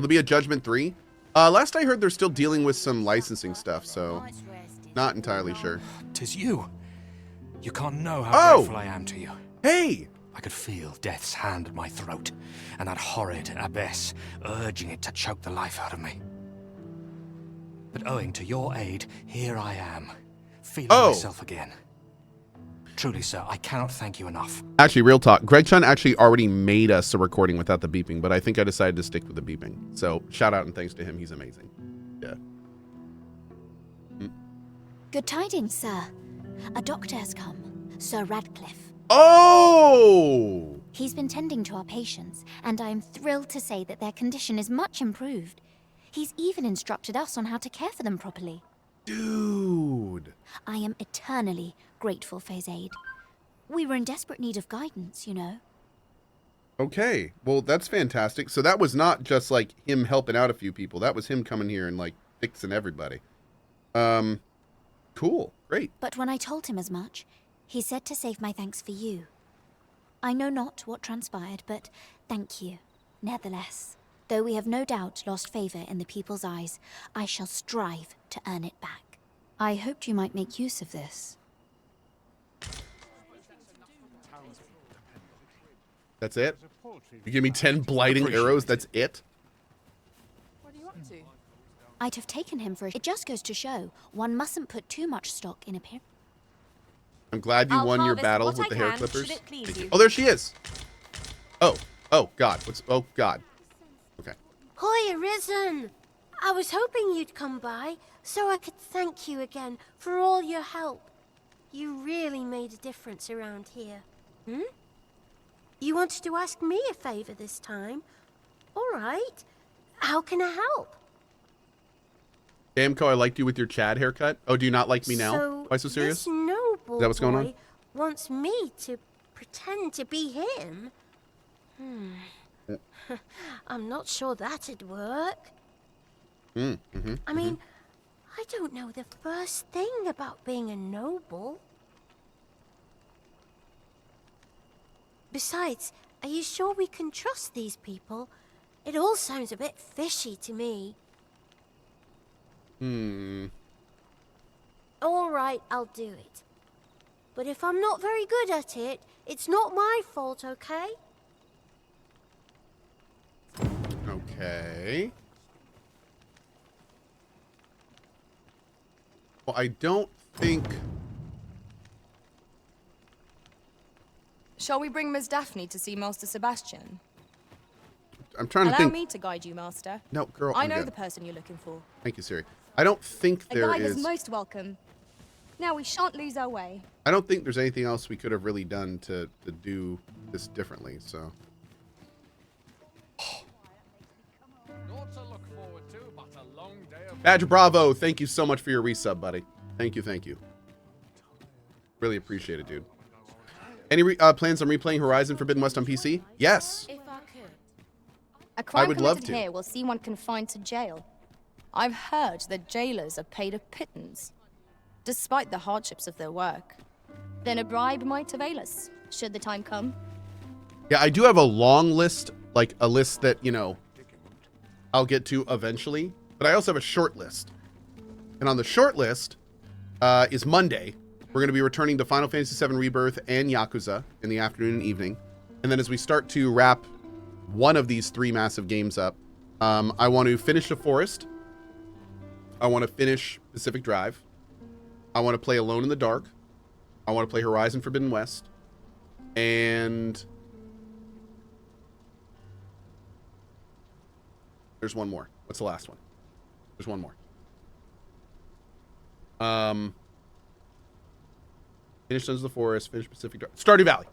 Will there be a Judgment 3? Last I heard, they're still dealing with some licensing stuff, so not entirely sure. 'Tis you. You can't know how Oh! grateful I am to you. Hey! I could feel death's hand at my throat, and that horrid abyss urging it to choke the life out of me. But owing to your aid, here I am, feeling myself again. Truly, sir, I cannot thank you enough. Actually, real talk. Greg Chun actually already made us a recording without the beeping, but I think I decided to stick with the beeping. So, shout out and thanks to him. He's amazing. Yeah. Good tidings, sir. A doctor has come, Sir Radcliffe. Oh! He's been tending to our patients, and I am thrilled to say that their condition is much improved. He's even instructed us on how to care for them properly. Dude! I am eternally grateful for his aid. We were in desperate need of guidance, you know. Okay, well, that's fantastic. So that was not just, like, him helping out a few people. That was him coming here and, like, fixing everybody. Cool. Great. But when I told him as much, he said to save my thanks for you. I know not what transpired, but thank you, nevertheless. Though we have no doubt lost favor in the people's eyes, I shall strive to earn it back. I hoped you might make use of this. That's it? You give me 10 blighting arrows, that's it? What are you up to? I'd have taken him for it just goes to show, one mustn't put too much stock in appearance. I'm glad you I'll won your harvest battle what with I the hair can, clippers. should it please Thank you. you. Oh, there she is. Oh, God. Oh, God. Okay. Hoy, Arisen! I was hoping you'd come by, so I could thank you again for all your help. You really made a difference around here. You wanted to ask me a favor this time? All right. How can I help? Damn, Cohh, I liked you with your Chad haircut. Oh, do you not like me now? So Why so serious? This noble Is that what's going on? boy wants me to pretend to be him? I'm not sure that'd work. I mean, I don't know the first thing about being a noble. Besides, are you sure we can trust these people? It all sounds a bit fishy to me. All right, I'll do it. But if I'm not very good at it, it's not my fault, okay? Okay. Well, I don't think... Shall we bring Miss Daphne to see Master Sebastian? I'm trying to Allow think... me to guide you, Master. No, girl, I I'm know good. the person you're looking for. Thank you, Siri. I don't think A there guide is... is most welcome. Now we shan't lose our way. I don't think there's anything else we could have really done to do this differently, so... Badger Bravo, thank you so much for your resub, buddy. Thank you, thank you. Really appreciate it, dude. Any plans on replaying Horizon Forbidden West on PC? Yes. If I could. A crime would love committed to. here will see one confined to jail. I've heard that jailers are paid a pittance, despite the hardships of their work. Then a bribe might avail us, should the time come. Yeah, I do have a long list, like a list that, you know, I'll get to eventually. But I also have a short list. And on the short list is Monday. We're going to be returning to Final Fantasy VII Rebirth and Yakuza in the afternoon and evening. And then as we start to wrap one of these three massive games up, I want to finish The Forest. I want to finish Pacific Drive. I want to play Alone in the Dark. I want to play Horizon Forbidden West. And there's one more. What's the last one? There's one more. Finish Sons of the Forest, finish Pacific Drive. Stardew Valley.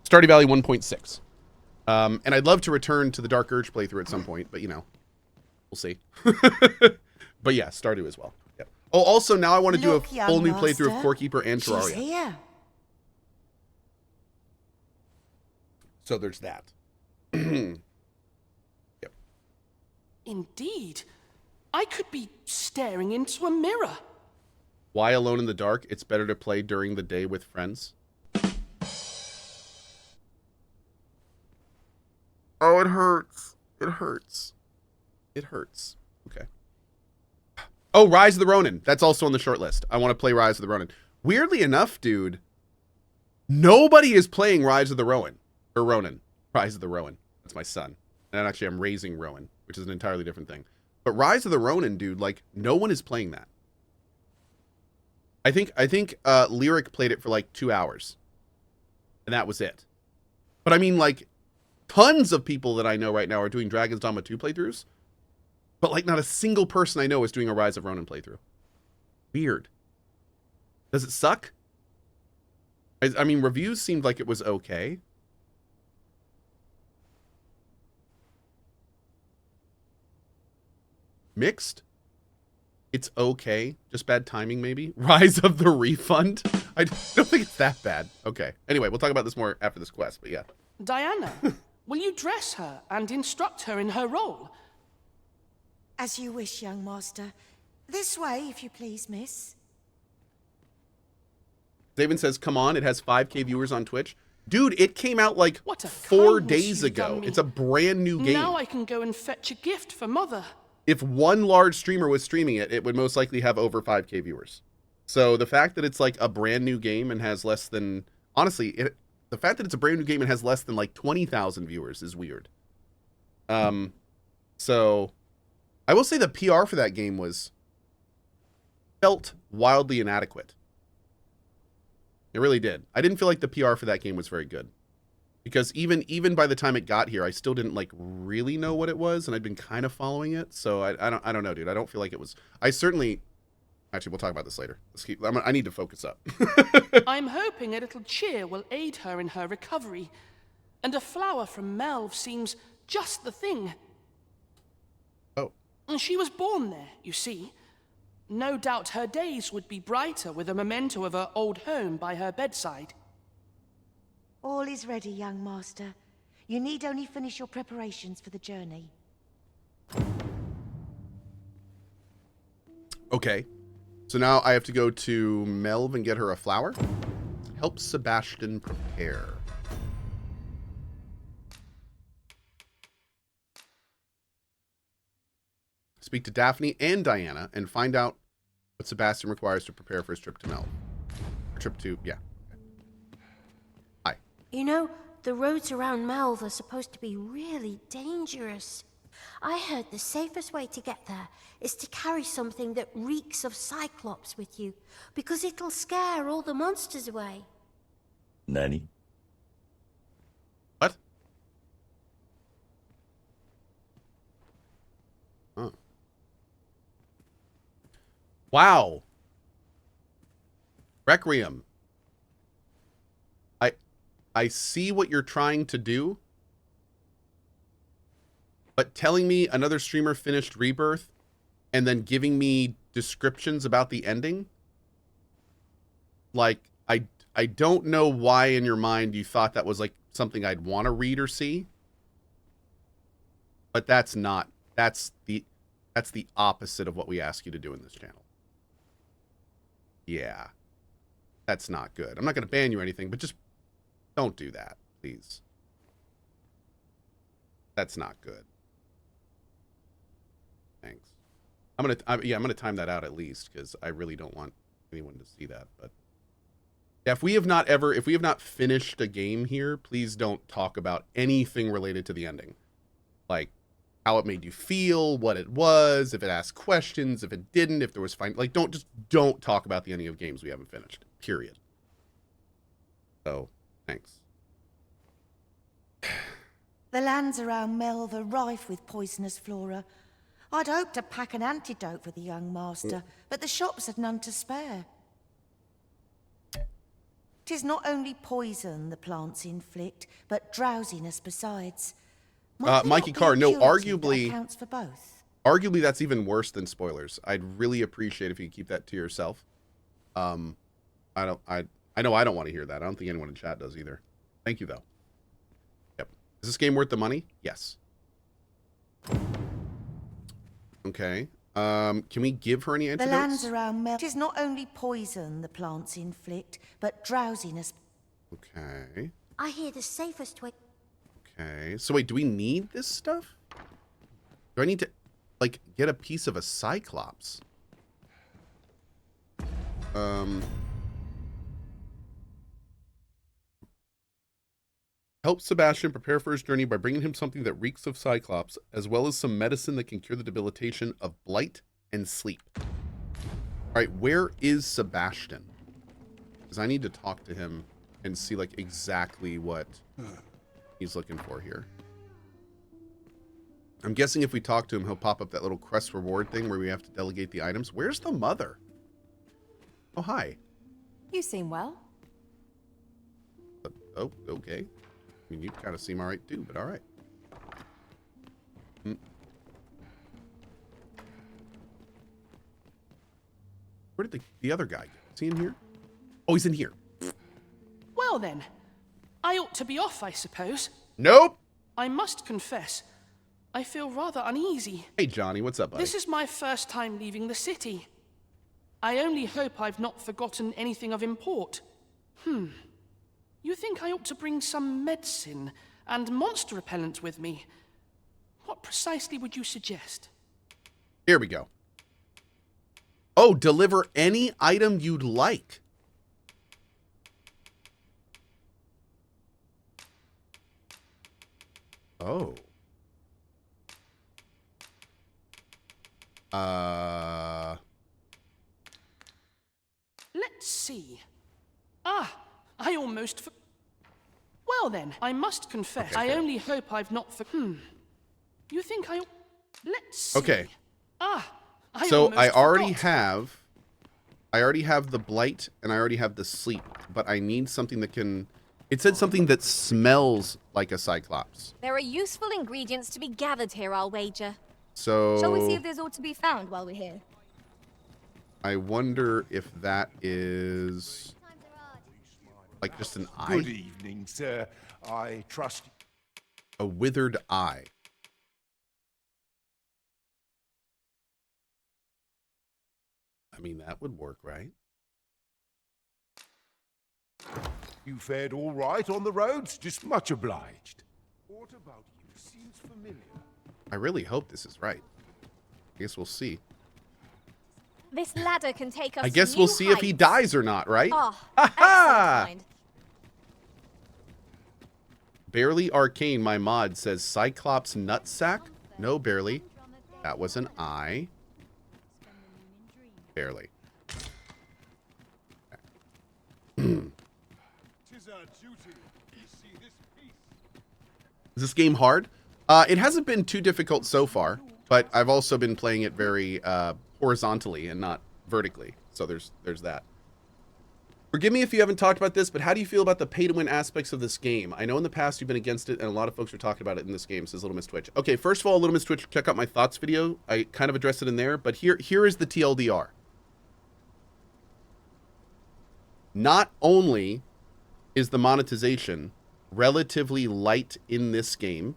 Stardew Valley 1.6. And I'd love to return to the Dark Urge playthrough at some point, but you know, we'll see. But yeah, Stardew as well. Yep. Oh, also now I want to do a full new playthrough of Core Keeper and Terraria. Here. So there's that. Yep. Indeed. I could be staring into a mirror. Why Alone in the Dark? It's better to play during the day with friends. Oh, it hurts. It hurts. It hurts. Okay. Oh, Rise of the Ronin. That's also on the short list. I want to play Rise of the Ronin. Weirdly enough, dude, nobody is playing Rise of the Ronin. Or Ronin. Rise of the Ronin. That's my son. And actually, I'm raising Rowan, which is an entirely different thing. But Rise of the Ronin, dude, like, no one is playing that. I think Lyric played it for like 2 hours. And that was it. But I mean, like, tons of people that I know right now are doing Dragon's Dogma 2 playthroughs. But like, not a single person I know is doing a Rise of Ronin playthrough. Weird. Does it suck? I mean, reviews seemed like it was okay. Mixed? It's okay. Just bad timing, maybe? Rise of the Refund? I don't think it's that bad. Okay. Anyway, we'll talk about this more after this quest, but yeah. Diana, will you dress her and instruct her in her role? As you wish, young master. This way, if you please, miss. Zaven says, come on, it has 5K viewers on Twitch. Dude, it came out like What a 4 kindness days you've ago. done me. It's a brand new game. Now I can go and fetch a gift for Mother. If one large streamer was streaming it, it would most likely have over 5K viewers. So the fact that it's like a brand new game and has less than, honestly, the fact that it's a brand new game and has less than like 20,000 viewers is weird. So I will say the PR for that game felt wildly inadequate. It really did. I didn't feel like the PR for that game was very good. Because even by the time it got here, I still didn't like really know what it was, and I'd been kind of following it. So I don't know, dude. I don't feel like it was. Actually, we'll talk about this later. I need to focus up. I'm hoping a little cheer will aid her in her recovery. And a flower from Melve seems just the thing. Oh. She was born there, you see. No doubt her days would be brighter with a memento of her old home by her bedside. All is ready, young master. You need only finish your preparations for the journey. Okay. So now I have to go to Melv and get her a flower. Help Sebastian prepare. Speak to Daphne and Diana and find out what Sebastian requires to prepare for his trip to Melv. Trip to, yeah. Hi. You know, the roads around Melv are supposed to be really dangerous. I heard the safest way to get there is to carry something that reeks of Cyclops with you, because it'll scare all the monsters away. Nanny? What? Huh. Wow. Requiem. I see what you're trying to do, but telling me another streamer finished Rebirth and then giving me descriptions about the ending, like, I don't know why in your mind you thought that was like something I'd want to read or see, but that's the opposite of what we ask you to do in this channel. Yeah, that's not good. I'm not going to ban you or anything, but just don't do that, please. That's not good. Thanks. I'm gonna time that out at least, because I really don't want anyone to see that. But yeah, if we have not finished a game here, please don't talk about anything related to the ending, like how it made you feel, what it was, if it asked questions, if it didn't, if there was fine. Like, don't talk about the ending of games we haven't finished. Period. So. Thanks. The lands around Melve are rife with poisonous flora. I'd hoped to pack an antidote for the young master, but the shops had none to spare. 'Tis not only poison the plants inflict, but drowsiness besides. Mikey Carr, no, arguably accounts for both. Arguably, that's even worse than spoilers. I'd really appreciate if you could keep that to yourself. I know I don't want to hear that. I don't think anyone in chat does either. Thank you, though. Yep. Is this game worth the money? Yes. Okay. Can we give her any antidotes? The lands around Melve. 'Tis not only poison the plants inflict, but drowsiness. Okay. I hear the safest way. Okay. So wait, do we need this stuff? Do I need to... like, get a piece of a Cyclops. Help Sebastian prepare for his journey by bringing him something that reeks of Cyclops, as well as some medicine that can cure the debilitation of blight and sleep. All right, where is Sebastian? Because I need to talk to him and see, like, exactly what he's looking for here. I'm guessing if we talk to him, he'll pop up that little quest reward thing where we have to delegate the items. Where's the mother? Oh, hi. You seem well. Oh, okay. I mean, you kind of seem all right, too, but all right. Where did the other guy go? Is he in here? Oh, he's in here. Well then, I ought to be off, I suppose. Nope. I must confess, I feel rather uneasy. Hey, Johnny, what's up, buddy? This is my first time leaving the city. I only hope I've not forgotten anything of import. You think I ought to bring some medicine and monster repellent with me? What precisely would you suggest? Here we go. Oh, deliver any item you'd like. Oh. Let's see. I almost Well then, I must confess, Okay, I good. only hope I've not You think I... Let's see. Okay. I So almost I already forgot. have the blight and I already have the sleep, but I need something that can... It said something that smells like a Cyclops. There are useful ingredients to be gathered here, I'll wager. So Shall we see if there's ought to be found while we're here? I wonder if that is like just an eye. Good evening, sir. I trust... A withered eye. I mean, that would work, right? You fared all right on the roads? Just much obliged. What about you seems familiar? I really hope this is right. I guess we'll see. This ladder can take us I to guess we'll new see if he heights. dies or not, right? Ah, Ha-ha! excellent find. Barely Arcane, my mod, says Cyclops nutsack. No, barely. That was an eye. Barely. Is this game hard? It hasn't been too difficult so far, but I've also been playing it very horizontally and not vertically. So there's that. Forgive me if you haven't talked about this, but how do you feel about the pay-to-win aspects of this game? I know in the past you've been against it, and a lot of folks are talking about it in this game, says Little Miss Twitch. Okay, first of all, Little Miss Twitch, check out my thoughts video. I kind of addressed it in there, but here is the TLDR. Not only is the monetization relatively light in this game,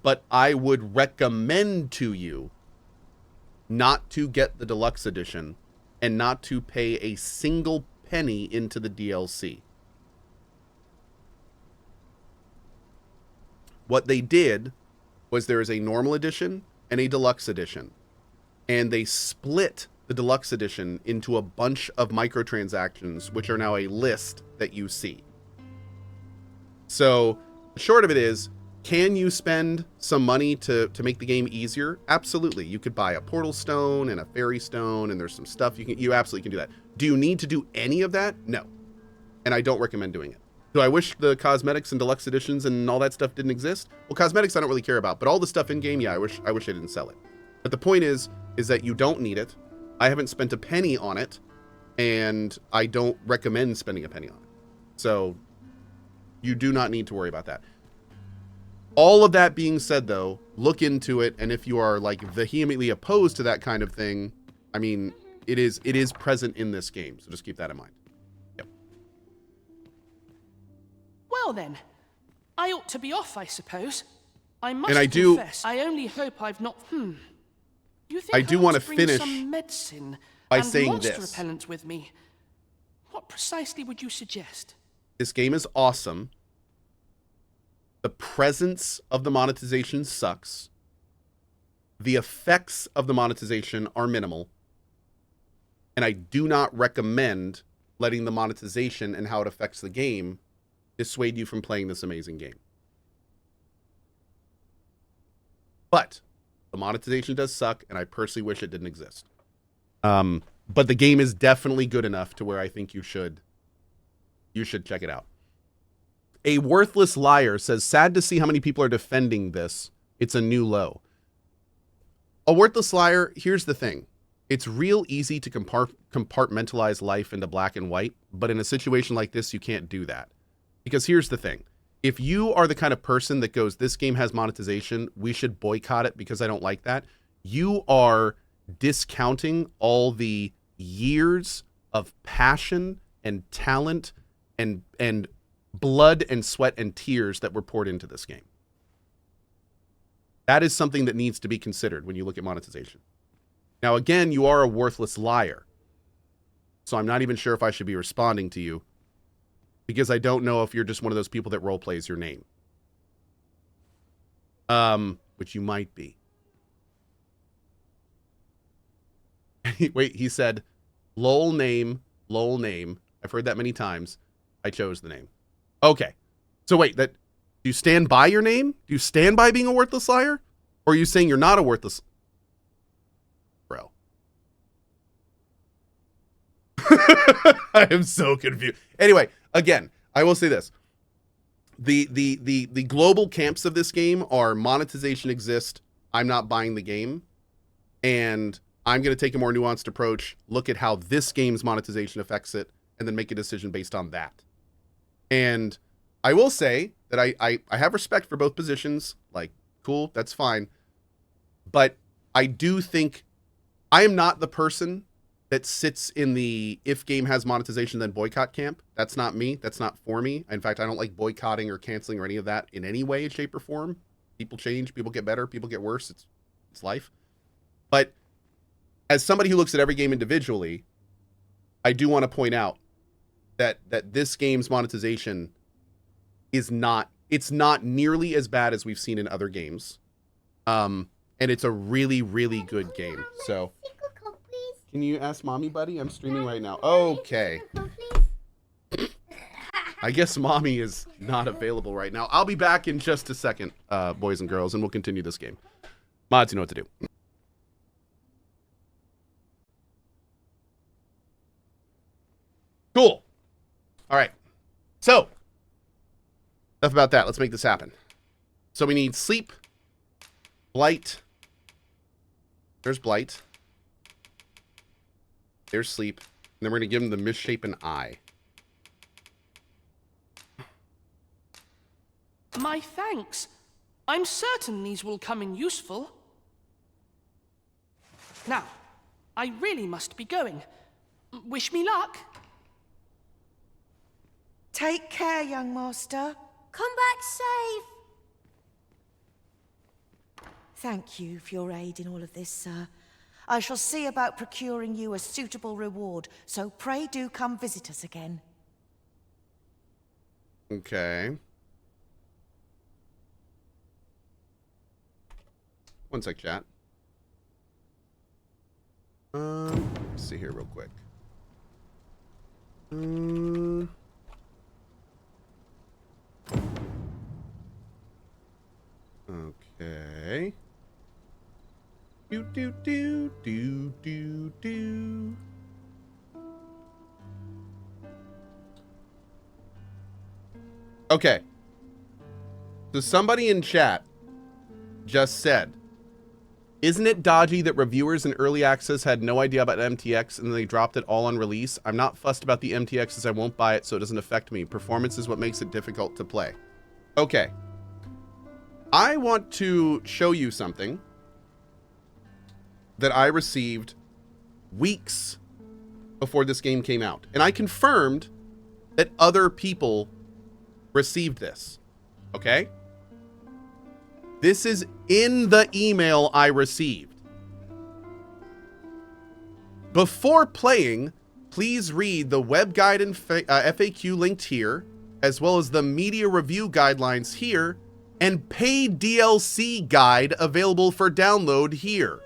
but I would recommend to you not to get the deluxe edition and not to pay a single penny into the DLC. What they did was there is a normal edition and a deluxe edition, and they split the deluxe edition into a bunch of microtransactions, which are now a list that you see. So the short of it is, can you spend some money to make the game easier? Absolutely. You could buy a portal stone and a fairy stone, and there's some stuff you absolutely can do that. Do you need to do any of that? No. And I don't recommend doing it. Do I wish the cosmetics and deluxe editions and all that stuff didn't exist? Well, cosmetics I don't really care about, but all the stuff in game, yeah, I wish I didn't sell it. But the point is that you don't need it. I haven't spent a penny on it, and I don't recommend spending a penny on it. So you do not need to worry about that. All of that being said, though, look into it, and if you are like vehemently opposed to that kind of thing, I mean, it is present in this game, so just keep that in mind. Yep. Well then, I ought to be off, I suppose. I must And I do- confess, I only hope I've not... You think I do ought wanna to bring finish some medicine by and saying monster this. repellent with me? What precisely would you suggest? This game is awesome. The presence of the monetization sucks. the effects of the monetization are minimal, and I do not recommend letting the monetization and how it affects the game dissuade you from playing this amazing game. But the monetization does suck, and I personally wish it didn't exist. But the game is definitely good enough to where I think you should check it out. A Worthless Liar says, sad to see how many people are defending this. It's a new low. A Worthless Liar, here's the thing. It's real easy to compartmentalize life into black and white, but in a situation like this, you can't do that. Because here's the thing. If you are the kind of person that goes, this game has monetization, we should boycott it because I don't like that, you are discounting all the years of passion and talent and blood and sweat and tears that were poured into this game. That is something that needs to be considered when you look at monetization. Now, again, you are a worthless liar. So I'm not even sure if I should be responding to you, because I don't know if you're just one of those people that role plays your name. Which you might be. Wait, he said, lol name. I've heard that many times. I chose the name. Okay. So wait, do you stand by your name? Do you stand by being a worthless liar? Or are you saying you're not a worthless... Bro. I am so confused. Anyway, again, I will say this. The global camps of this game are monetization exists, I'm not buying the game, and I'm going to take a more nuanced approach, look at how this game's monetization affects it, and then make a decision based on that. And I will say that I have respect for both positions. Like, cool, that's fine. But I do think I am not the person that sits in the if game has monetization then boycott camp. That's not me. That's not for me. In fact, I don't like boycotting or canceling or any of that in any way, shape, or form. People change, people get better, people get worse. It's life. But as somebody who looks at every game individually, I do want to point out that this game's monetization is not nearly as bad as we've seen in other games. And it's a really, really good game. So can you ask mommy, buddy? I'm streaming right now. Okay. I guess mommy is not available right now. I'll be back in just a second, boys and girls, and we'll continue this game. Mods, you know what to do. Cool. All right. So, enough about that. Let's make this happen. So we need sleep, blight. There's blight. There's sleep. And then we're going to give him the misshapen eye. My thanks. I'm certain these will come in useful. Now, I really must be going. Wish me luck. Take care, young master. Come back safe. Thank you for your aid in all of this, sir. I shall see about procuring you a suitable reward, so pray do come visit us again. Okay. One sec, chat. Let's see here real quick. Okay. Do. Okay. So somebody in chat just said, isn't it dodgy that reviewers in early access had no idea about MTX and they dropped it all on release? I'm not fussed about the MTX as I won't buy it, so it doesn't affect me. Performance is what makes it difficult to play. Okay. I want to show you something that I received weeks before this game came out. And I confirmed that other people received this. Okay? This is in the email I received. Before playing, please read the web guide and FAQ linked here, as well as the media review guidelines here, and paid DLC guide available for download here.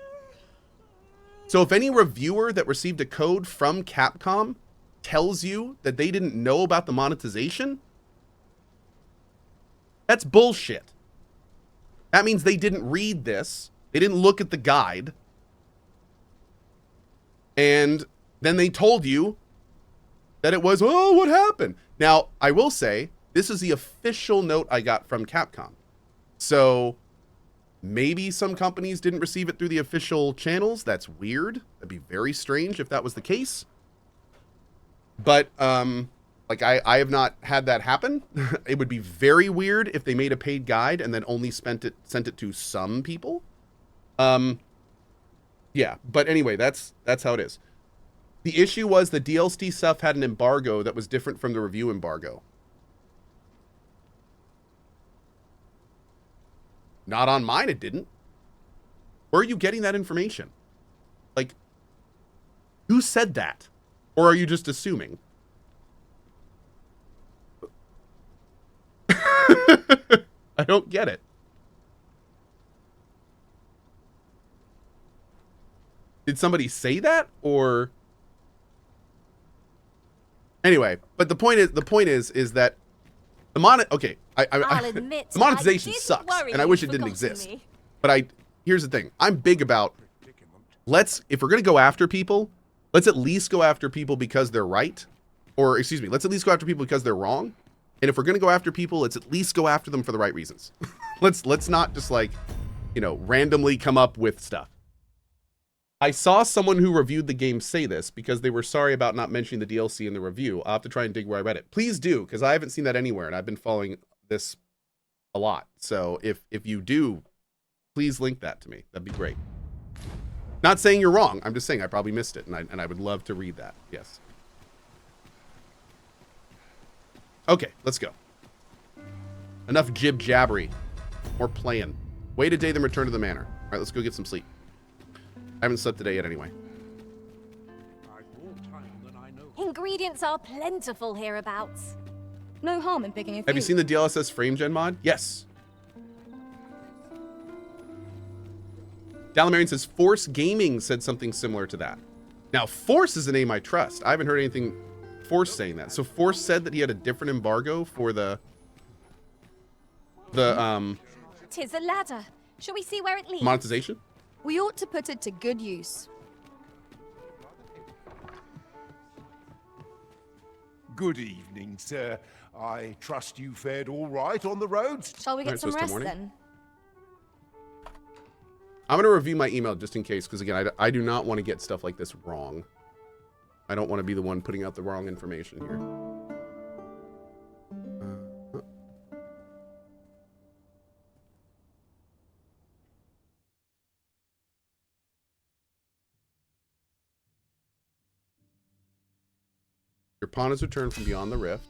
So if any reviewer that received a code from Capcom tells you that they didn't know about the monetization, that's bullshit. That means they didn't read this. They didn't look at the guide. And then they told you that it was, oh, what happened? Now, I will say, this is the official note I got from Capcom. So maybe some companies didn't receive it through the official channels. That's weird. That'd be very strange if that was the case. But, like, I have not had that happen. It would be very weird if they made a paid guide and then only sent it to some people. Yeah, but anyway, that's how it is. The issue was the DLC stuff had an embargo that was different from the review embargo. Not on mine, it didn't. Where are you getting that information? Like, who said that? Or are you just assuming? I don't get it. Did somebody say that? Or anyway, but the point is that the I'll admit, the monetization I did sucks, worry and I wish you'd it didn't forgotten exist. me. But here's the thing. I'm big about, if we're gonna go after people, let's at least go after people because they're right. Or excuse me, let's at least go after people because they're wrong. And if we're gonna go after people, let's at least go after them for the right reasons. let's not just, like, you know, randomly come up with stuff. I saw someone who reviewed the game say this because they were sorry about not mentioning the DLC in the review. I'll have to try and dig where I read it. Please do, because I haven't seen that anywhere, and I've been following this a lot. So if you do, please link that to me. That'd be great. Not saying you're wrong. I'm just saying I probably missed it, and I would love to read that. Yes. Okay, let's go. Enough jib-jabbery. More playing. Wait a day, then return to the manor. All right, let's go get some sleep. I haven't slept today yet anyway. Ingredients are plentiful hereabouts. No harm in picking a few. Have you seen the DLSS frame gen mod? Yes. Dalamarian says Force Gaming said something similar to that. Now, Force is a name I trust. I haven't heard anything Force saying that. So Force said that he had a different embargo for the 'Tis a ladder. Shall we see where it leads? monetization. We ought to put it to good use. Good evening, sir. I trust you fared all right on the roads? Shall we get Alright, so some it's still rest morning? then? I'm going to review my email just in case, because again, I do not want to get stuff like this wrong. I don't want to be the one putting out the wrong information here. Your pawn has returned from beyond the rift.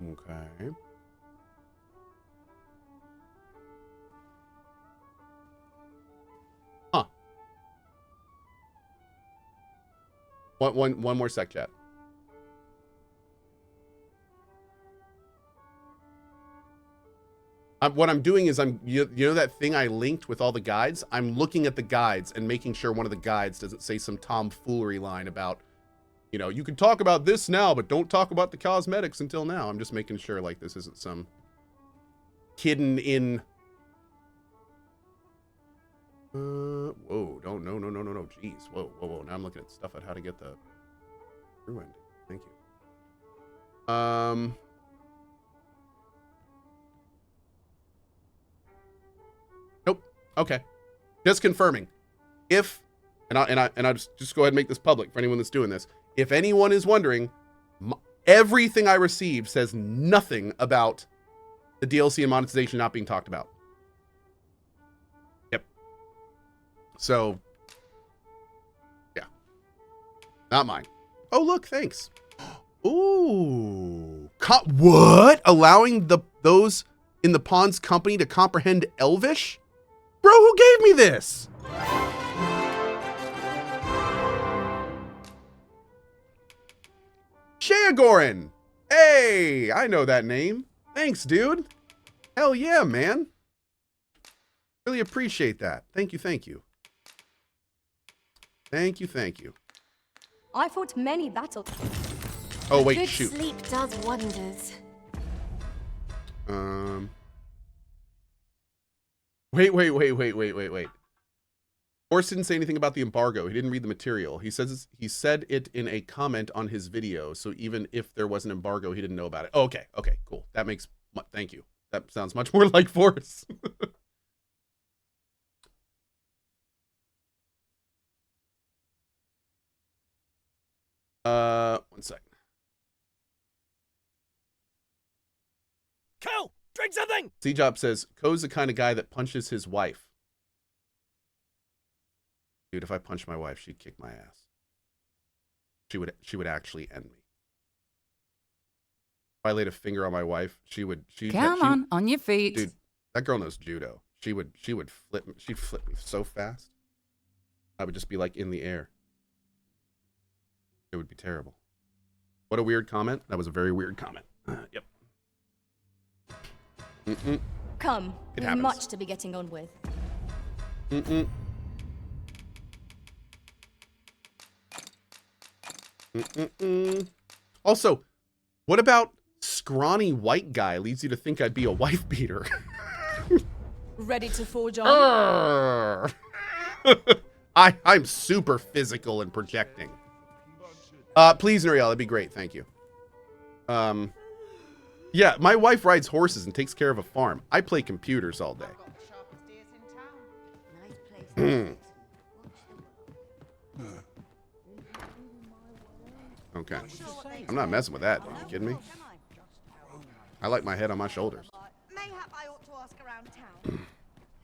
Okay. Huh. One more sec, chat. What I'm doing is you know that thing I linked with all the guides? I'm looking at the guides and making sure one of the guides doesn't say some tomfoolery line about, you know, you can talk about this now, but don't talk about the cosmetics until now. I'm just making sure, like, this isn't some hidden in. Whoa, don't, no, jeez. Whoa. Now I'm looking at stuff on how to get the true ending. Thank you. Nope. Okay. Just confirming. If, and I'll just go ahead and make this public for anyone that's doing this. If anyone is wondering, everything I received says nothing about the DLC and monetization not being talked about. Yep. So, yeah. Not mine. Oh, look, thanks. Ooh. What? Allowing those in the pawn's company to comprehend Elvish? Bro, who gave me this? Sheagorin! Hey, I know that name. Thanks, dude. Hell yeah, man. Really appreciate that. Thank you, thank you. Thank you, thank you. I fought many battles. Oh, wait, Good shoot. sleep does wonders. Wait. Horse didn't say anything about the embargo. He didn't read the material. He said it in a comment on his video. So even if there was an embargo, he didn't know about it. Oh, okay, cool. That makes, thank you. That sounds much more like Force. One second. Cohh, drink something! C-Job says, Cohh's the kind of guy that punches his wife. Dude, if I punched my wife, she'd kick my ass. She would actually end me. If I laid a finger on my wife, Come on your feet. Dude, that girl knows judo. She would flip me. She'd flip me so fast. I would just be like in the air. It would be terrible. What a weird comment. That was a very weird comment. Yep. Come, It there's happens. much to be getting on with. Also, what about scrawny white guy leads you to think I'd be a wife beater? Ready to forge on? I'm super physical and projecting. Please, Nuriel, that'd be great. Thank you. Yeah, my wife rides horses and takes care of a farm. I play computers all day. Okay. I'm not messing with that. Are you kidding me? I like my head on my shoulders. Mayhap I ought to ask around town.